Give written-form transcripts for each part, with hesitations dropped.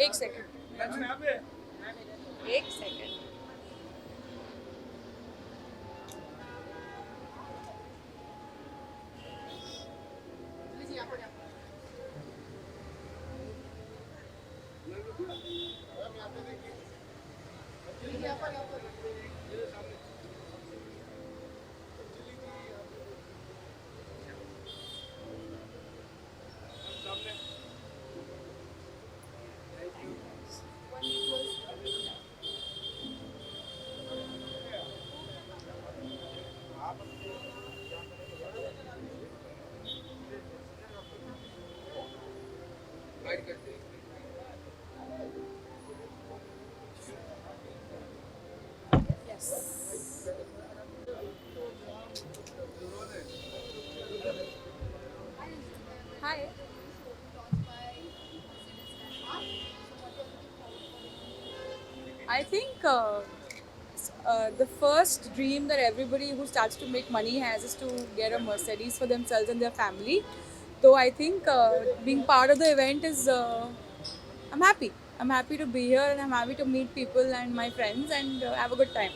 एक सेकंड, एक second. Yes. Hi. I think the first dream that everybody who starts to make money has is to get a Mercedes for themselves and their family. So I think being part of the event is, I'm happy. I'm happy to be here and I'm happy to meet people and my friends and have a good time.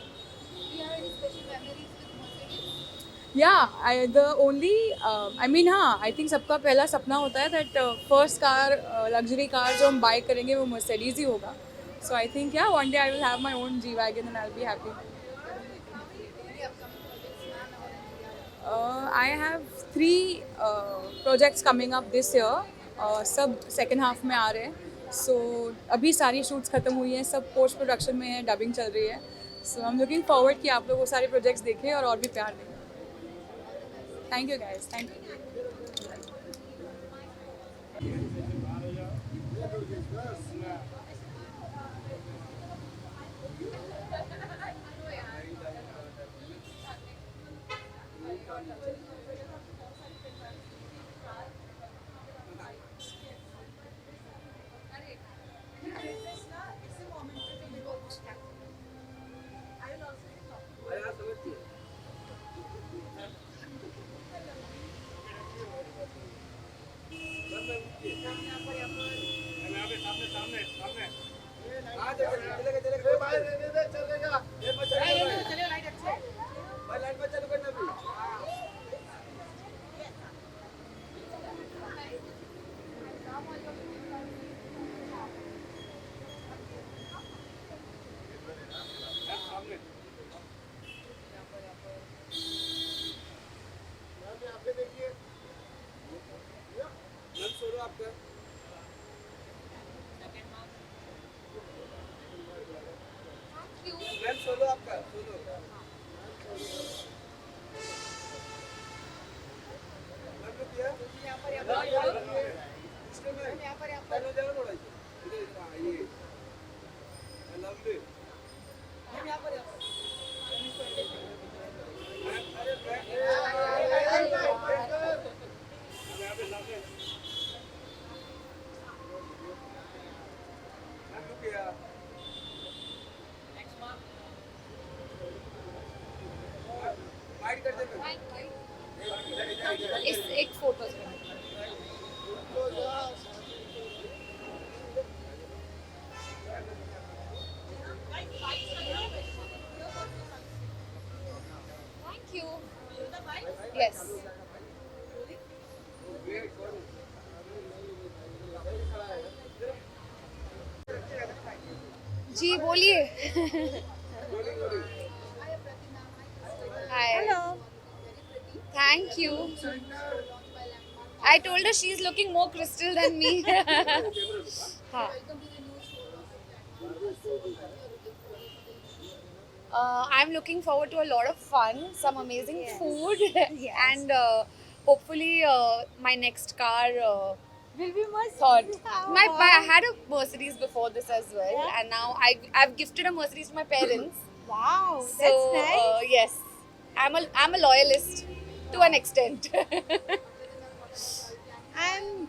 Yeah, the only I mean हाँ, I think सबका पहला सपना होता है that first car luxury car जो हम buy करेंगे वो Mercedes ही होगा. So I think yeah, one day I will have my own G wagon and I'll be happy. I have three projects coming up this year. सब second half में आ रहे हैं. So अभी सारी shoots खत्म हुई हैं, सब post production में है, dubbing चल रही है. So I'm looking forward कि आप लोग वो सारे projects देखें और भी प्यार दें. Thank you guys. Thank you. इस एक फोटो थैंक यू यस जी बोलिए hi hello thank you I told her she's looking more crystal than me. हाँ. I'm looking forward to a lot of fun, some amazing food, and hopefully my next car Will be my thought. Oh, I had a Mercedes before this as well, and now I've gifted a Mercedes to my parents. wow, So that's nice. yes, I'm a loyalist to an extent. I'm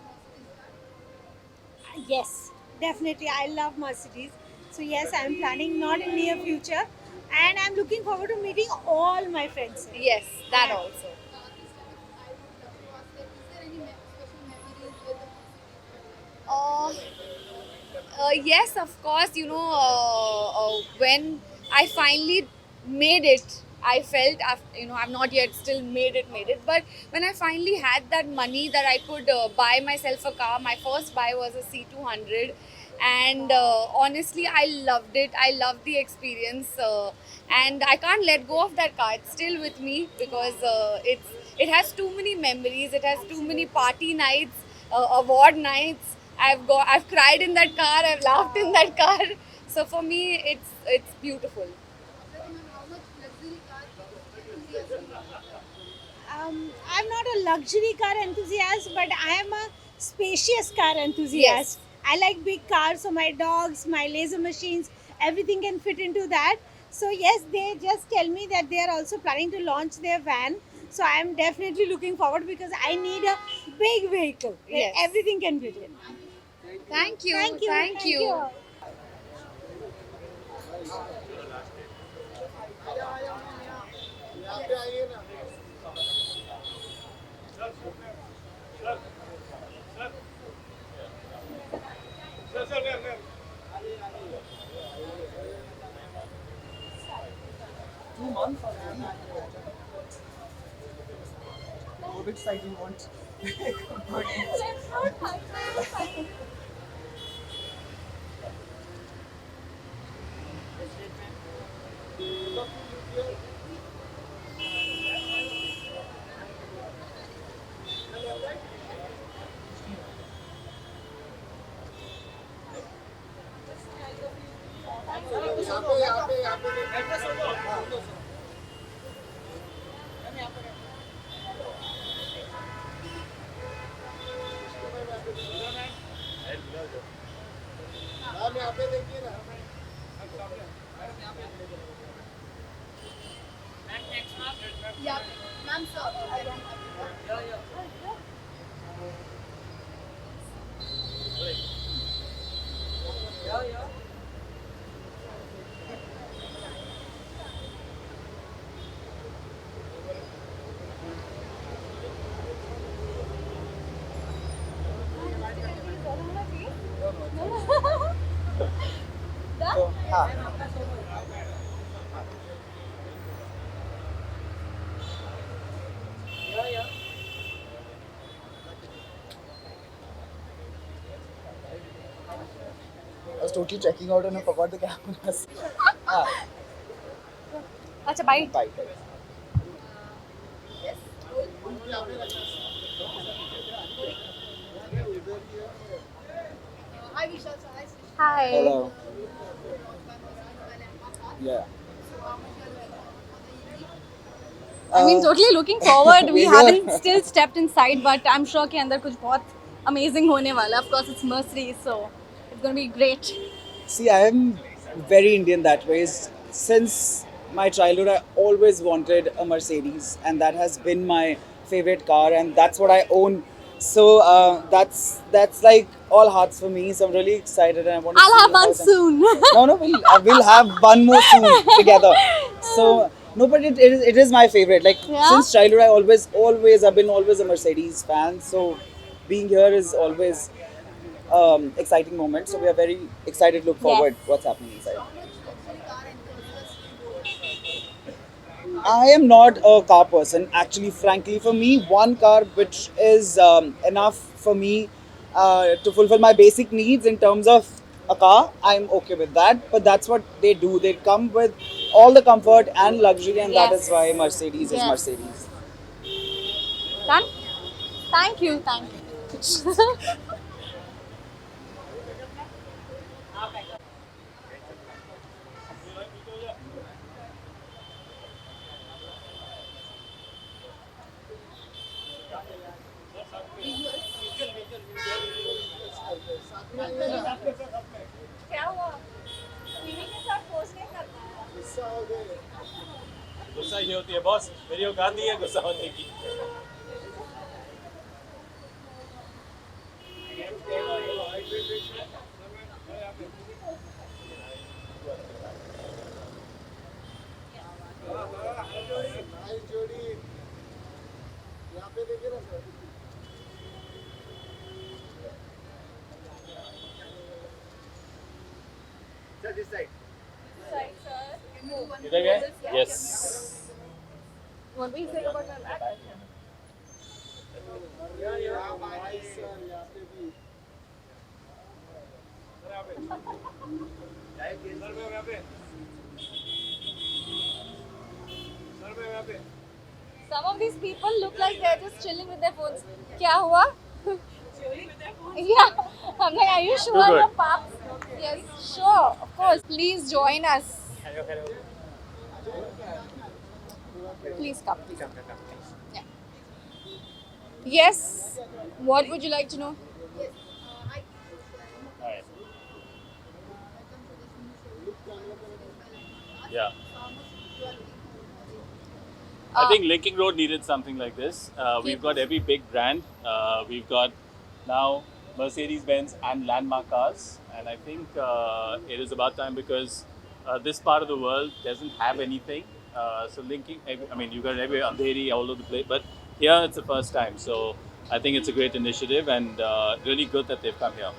yes, definitely. I love Mercedes. So yes, I'm planning not in near future, and I'm looking forward to meeting all my friends. Yes, that Yeah. also. Uh, Yes, of course. When I finally made it, I felt, I've not yet still made it. But when I finally had that money that I could buy myself a car, my first buy was a C200. And honestly, I loved it. I loved the experience. And I can't let go of that car. It's still with me because it has too many memories. It has too many party nights, award nights. I've cried in that car. I've laughed in that car. So for me, it's beautiful. I'm not a luxury car enthusiast, but I am a spacious car Yes. enthusiast. I like big cars, so my dogs, my laser machines, everything can fit into that. So yes, they just tell me that they are also planning to launch their van. So I am definitely looking forward because I need a big vehicle where Yes. everything can fit in. Thank you. Thank you, Thank thank you. you. Which side do you want? So, I was totally checking out and I forgot the cameras. Ah, Acha, bye. bye. Hi. Hello. Yeah. I mean, totally looking forward. We We're haven't here. still stepped inside, but I'm sure कि अंदर कुछ बहुत amazing होने वाला. Of course, it's Mercedes, so it's gonna be great. See, I am very Indian that way. Since my childhood, I always wanted a Mercedes, and that has been my favorite car, and that's what I own. So that's like all hearts for me. So I'm really excited, and I want to I'll see have how one the soon. no, we'll have one more soon together. So no, but it is my favorite. Like Yeah. since childhood, I always I've been always a Mercedes fan. So being here is always exciting moment. So we are very excited. Look Yes. forward what's happening inside. I am not a car person. Actually, frankly, for me, one car which is enough for me to fulfill my basic needs in terms of a car, I'm okay with that. But that's what they do. They come with all the comfort and luxury, and that is Yes. why Mercedes is Yes. Mercedes. Done? Thank you. Thank you. क्या हुआ? TV के साथ post नहीं करना है. गुस्सा ये होती है बॉस, मेरी औकात नहीं है गुस्सा होने की। इधर गए? Yes. What were you saying about my back? Some of these people look like they're just chilling with their phones. क्या हुआ? Yeah. I'm like, are you sure Too good. you're pups? Yes, sure. Of course. Please join us. Hello, hello. Please come. Yeah. Yes. What would you like to know? Alright. Yeah. I think Linking Road needed something like this. We've got every big brand. We've got now Mercedes-Benz and Landmark cars, and I think it is about time because this part of the world doesn't have anything. So linking, I mean, you got every Andheri all over the place, but here it's the first time. So I think it's a great initiative and really good that they've come here.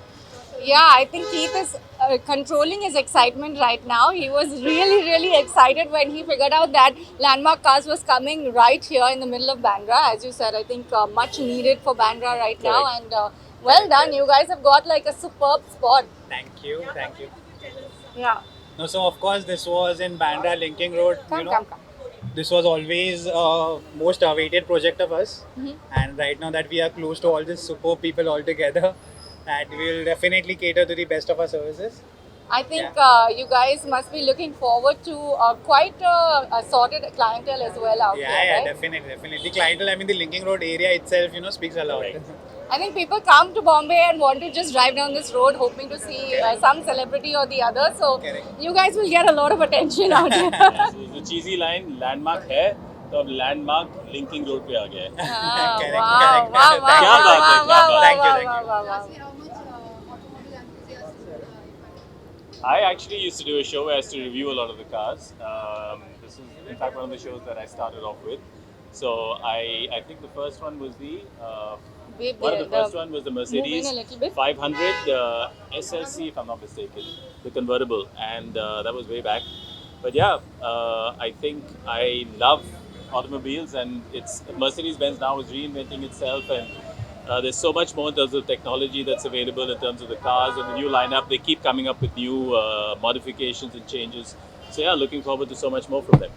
Yeah, I think Keith is controlling his excitement right now. He was really, really excited when he figured out that Landmark Cars was coming right here in the middle of Bandra. As you said, I think much needed for Bandra right now. Correct. And well done, you guys have got like a superb spot. Thank you, thank you. Yeah, No, so of course this was in Bandra Linking Road. come, come, come. This was always most awaited project of us, and right now that we are close to all these superb people all together, and we will definitely cater to the best of our services. I think you guys must be looking forward to quite a sorted clientele as well out Yeah, here, yeah, right? definitely, definitely. The clientele, I mean, the Linking Road area itself, speaks a lot. Right. I think people come to Bombay and want to just drive down this road hoping to see some celebrity or the other. So Correct. you guys will get a lot of attention out here. So the cheesy line, landmark है, तो अब landmark Linking Road पे आ गया है. Ah, Correct, wow, correct. wow, wow, Thank you, wow, thank you, wow, wow, thank you, wow, thank you. wow, wow, wow. I actually used to do a show where I used to review a lot of the cars. This is, in fact, one of the shows that I started off with. So I think the first one was the Babe, one of the first the- one was the move Mercedes in a little bit. 500 SLC, if I'm not mistaken, the convertible, and that was way back. But yeah, I think I love automobiles, and it's Mercedes-Benz now is reinventing itself, and there's so much more in terms of technology that's available in terms of the cars and the new lineup. They keep coming up with new modifications and changes. So yeah, looking forward to so much more from them.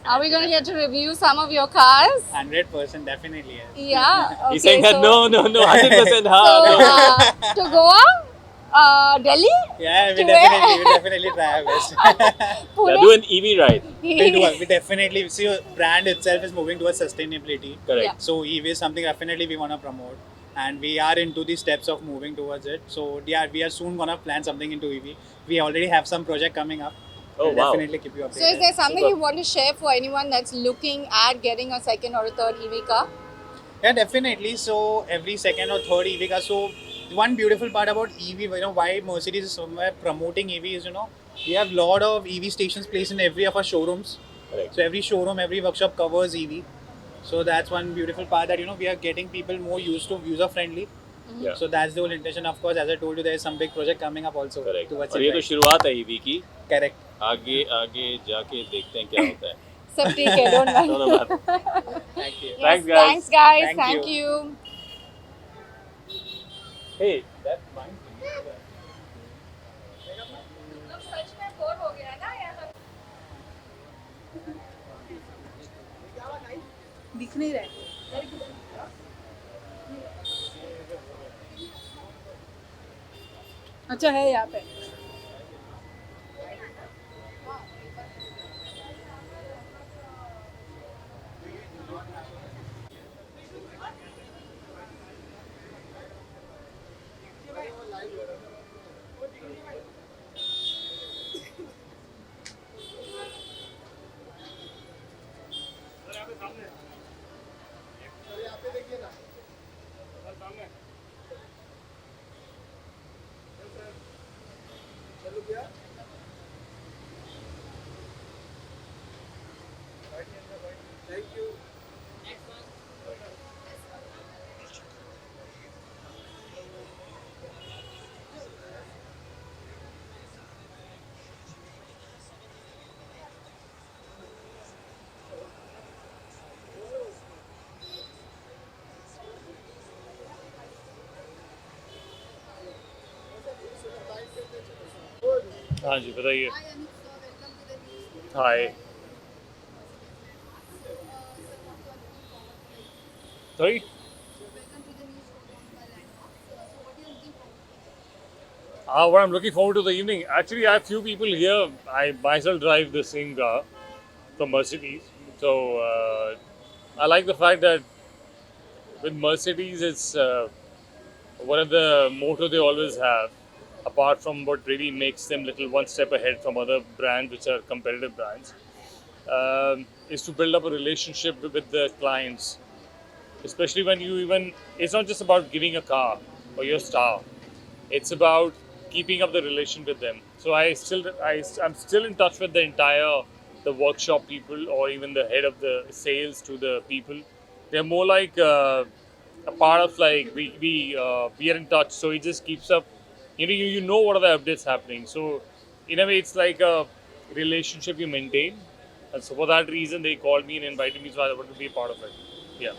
Are we going to get to review some of your cars? 100%, definitely, yes. Yeah. Okay, He's saying that so, no, 100%. So, No. to Goa, Delhi, Yeah, we To definitely try our best. Yeah, Pune. do an EV ride. We definitely see your brand itself is moving towards sustainability. Correct. Yeah. So EV is something definitely we want to promote, and we are into the steps of moving towards it. So yeah, we are soon gonna plan something into EV. We already have some project coming up. Oh, We'll wow. definitely keep you updated. So is there something Super. you want to share for anyone that's looking at getting a second or a third EV car? Yeah, definitely. So every second or third EV car. So one beautiful part about EV, why Mercedes is somewhere promoting EV is, we have lot of EV stations placed in every of our showrooms. Correct. So every showroom, every workshop covers EV. So that's one beautiful part that we are getting people more used to, user friendly. Yeah. So that's the whole intention. Of course, as I told you, there is some big project coming up also. Correct. Towards और it, ये तो right? शुरुआत है EV की. Correct. आगे आगे जाके देखते हैं क्या होता है. सब ठीक है, don't worry. दोनों बात. Thank you. Yes, Thanks, guys. Thanks, guys. Thank Thank you. you. Hey, that mine. दिख नहीं रहा है. अच्छा है यहाँ पे. हाँ जी बताइए. Hi. Sorry. What I'm looking forward to the evening. Actually, I have few people here. I myself drive the same car from Mercedes, so I like the fact that with Mercedes, it's one of the motto they always have, apart from what really makes them little one step ahead from other brands which are competitive brands, is to build up a relationship with the clients, especially when you even, it's not just about giving a car or your star, it's about keeping up the relation with them. So I'm still in touch with the entire the workshop people or even the head of the sales to the people. They're more like a part of like we are in touch. So it just keeps up. You know what are the updates happening. So in a way, it's like a relationship you maintain. And so for that reason, they called me and invited me, so I wanted to be a part of it. Yeah.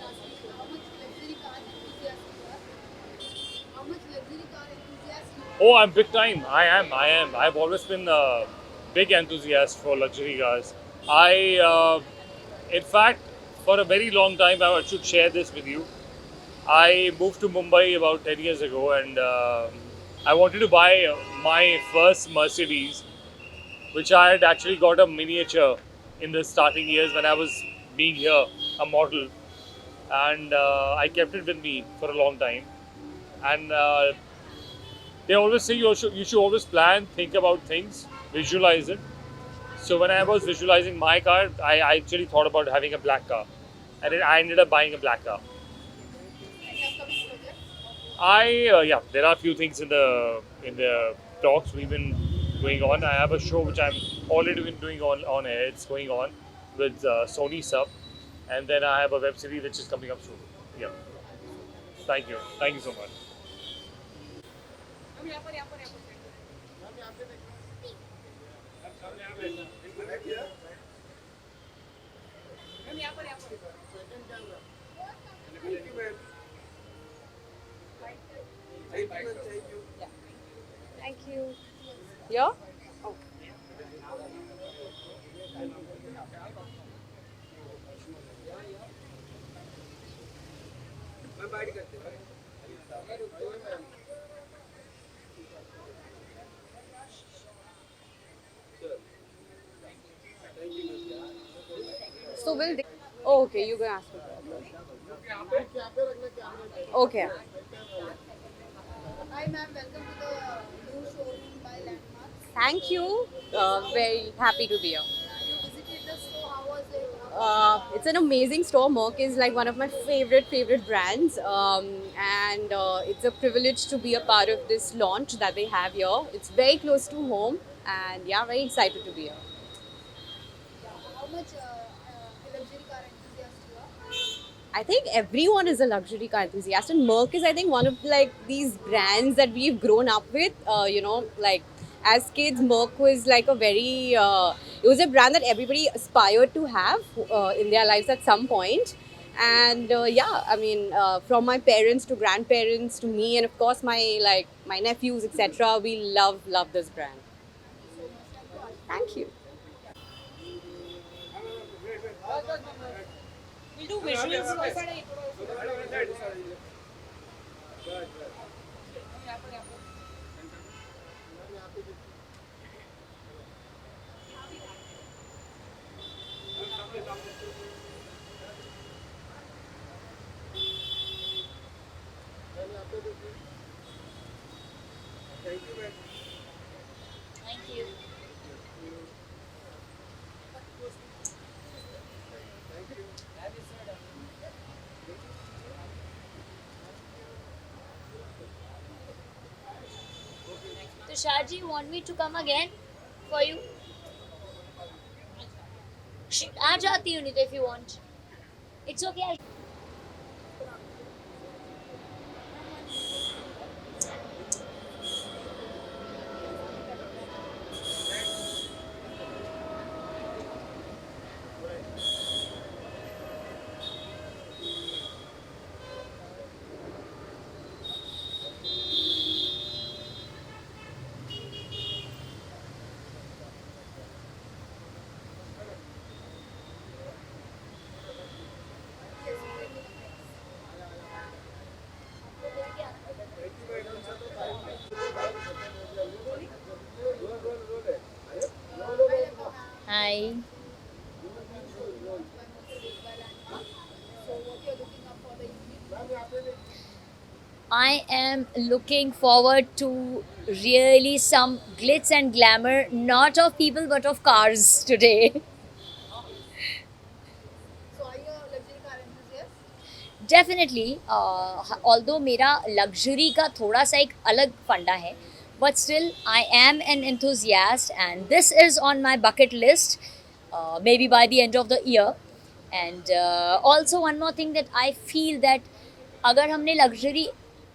Oh, I'm big time. I am. I am. I've always been a big enthusiast for luxury cars. In fact, for a very long time, I should share this with you. I moved to Mumbai about 10 years ago, and I wanted to buy my first Mercedes, which I had actually got a miniature in the starting years when I was being here, a model, and I kept it with me for a long time. And they always say you should always plan, think about things, visualize it. So when I was visualizing my car, I actually thought about having a black car, and I ended up buying a black car. Yeah, there are a few things in the talks we've been going on. I have a show which I'm already been doing on air. It's going on with Sony Sub, and then I have a web series which is coming up soon. Yeah, thank you so much. Thank you. Yeah? Oh, okay, you can ask me. Okay. Thank you. Very happy to be here. It's an amazing store. Merck is like one of my favorite brands, and it's a privilege to be a part of this launch that they have here. It's very close to home, and yeah, very excited to be here. I think everyone is a luxury car enthusiast, and Merck is, I think, one of like these brands that we've grown up with. Like as kids, Merck was like a very. It was a brand that everybody aspired to have in their lives at some point. And yeah, I mean, from my parents to grandparents to me, and of course my nephews, etc. We love this brand. Thank you. We'll do visuals. Tusharji, you want me to come again for you? आ जाती हूँ नहीं तो if you want. It's okay. Hi. I am looking forward to really some glitz and glamour, not of people but of cars today. Definitely, although मेरा luxury का थोड़ा सा एक अलग फंडा है, but still I am an enthusiast and this is on my bucket list, maybe by the end of the year. And also one more thing that I feel that अगर हमने luxury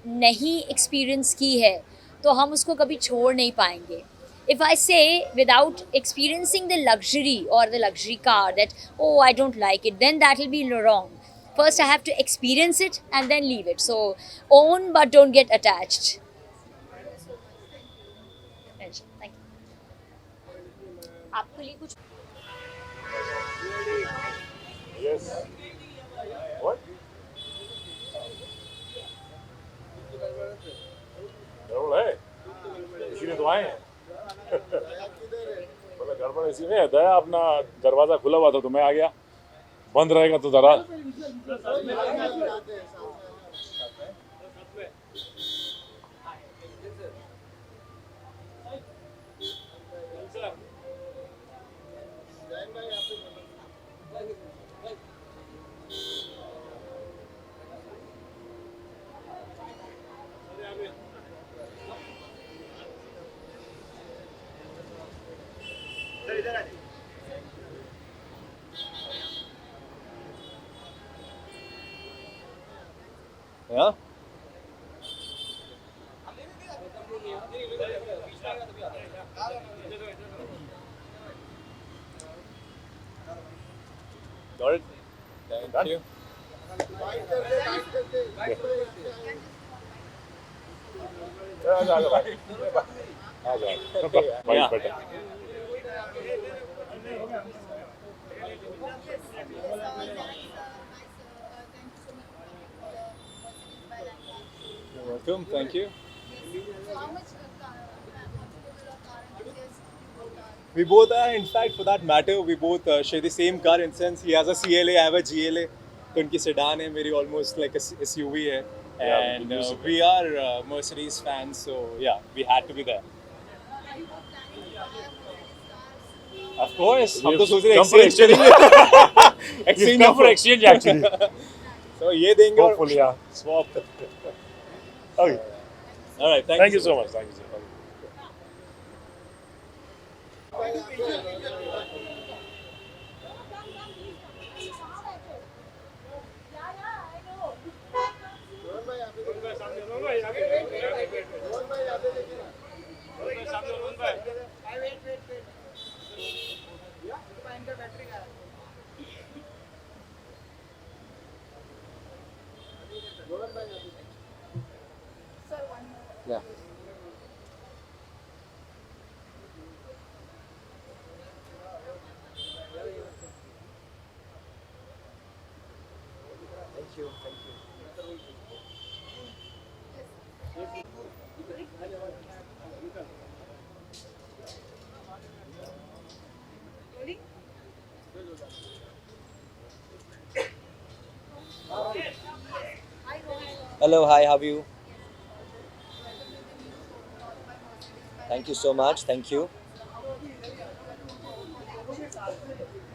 नहीं experience की है, तो हम उसको कभी छोड़ नहीं पाएंगे. If I say without experiencing the luxury or the luxury car that, oh, I don't like it, then that will be wrong. First, I have to experience it and then leave it. So, own but don't get attached. Thank you. आपके लिए कुछ Yes. What? गड़बड़ है इसीलिए तो आए हैं बोला गड़बड़ इसी में है दया अपना दरवाजा खुला हुआ था तो मैं आ गया बंद रहेगा तो जरा Yeah. Got it. Thank you. आ जा भाई आ जा भाई बेटा You're welcome. Thank you. We both are, in fact, for that matter, we both share the same car in sense. He has a CLA, I have a GLA. तो उनकी sedan है, मेरी almost like a SUV है. Yeah, And we use it. we are Mercedes fans, so yeah, we had to be there. Of course, हम तो सोच रहे Come for exchange exchange. exchange Come for offer. exchange actually. So ये देंगे और Hopefully, yeah. swap. Okay. All right, Thank you so much. Thank you so much. Yeah. Thank you. Hello, hi, how are you? Thank you so much, thank you.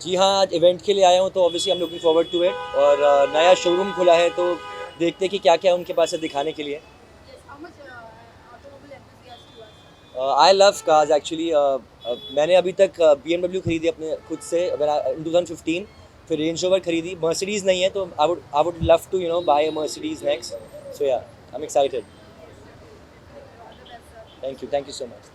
जी हाँ, आज event के लिए आया हूँ तो obviously I am looking forward to it और नया showroom खुला है तो देखते हैं कि क्या क्या उनके पास है दिखाने के लिए. I love cars actually. मैंने अभी तक BMW खरीदी अपने खुद से इन 2015, फिर रेंज रोवर खरीदी. मर्सिडीज़ नहीं है तो I would love to buy a Mercedes next. So yeah I am excited. Thank you so much.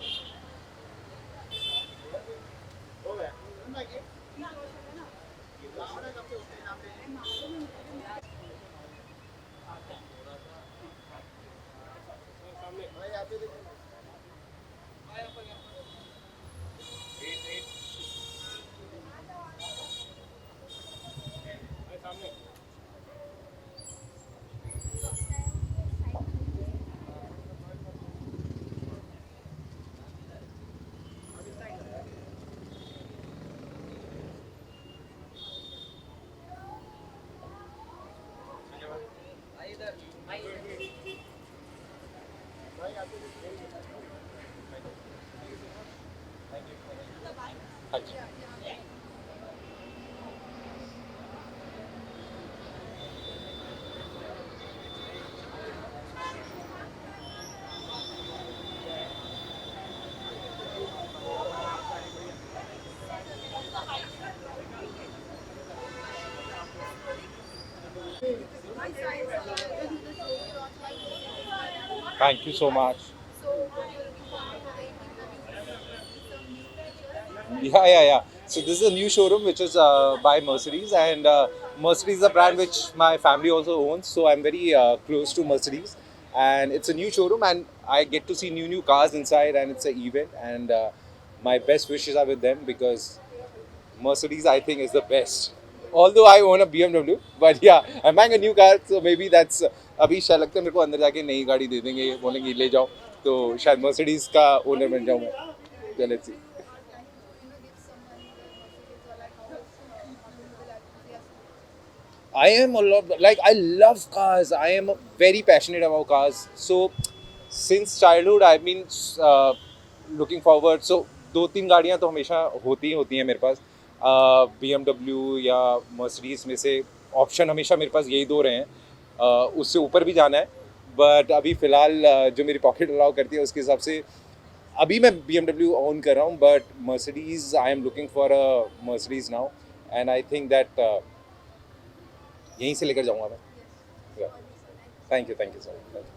Thank you so much. Yeah. So this is a new showroom which is by Mercedes, and Mercedes is a brand which my family also owns. So I'm very close to Mercedes, and it's a new showroom, and I get to see new cars inside, and it's an event, and my best wishes are with them because Mercedes I think is the best. Although I own a BMW, but yeah, I'm buying a new car, so maybe that's अभी शायद लगता है मेरे को अंदर जाके नई गाड़ी दे देंगे, बोलेंगे ले जाओ, तो शायद Mercedes का ओनर बन जाऊँ मैं. So let's see. I am a lot like I love cars. I am very passionate about cars. So since childhood, I've been looking forward. So दो तीन गाड़ियाँ तो हमेशा होती हैं मेरे पास. BMW या Mercedes में से ऑप्शन हमेशा मेरे पास यही दो रहे हैं. उससे ऊपर भी जाना है. बट अभी फ़िलहाल जो मेरी पॉकेट अलाउ करती है उसके हिसाब से अभी मैं BMW ओन कर रहा हूँ. But Mercedes, I am looking for a Mercedes now, and I think that यहीं से लेकर जाऊँगा मैं. Thank you so much.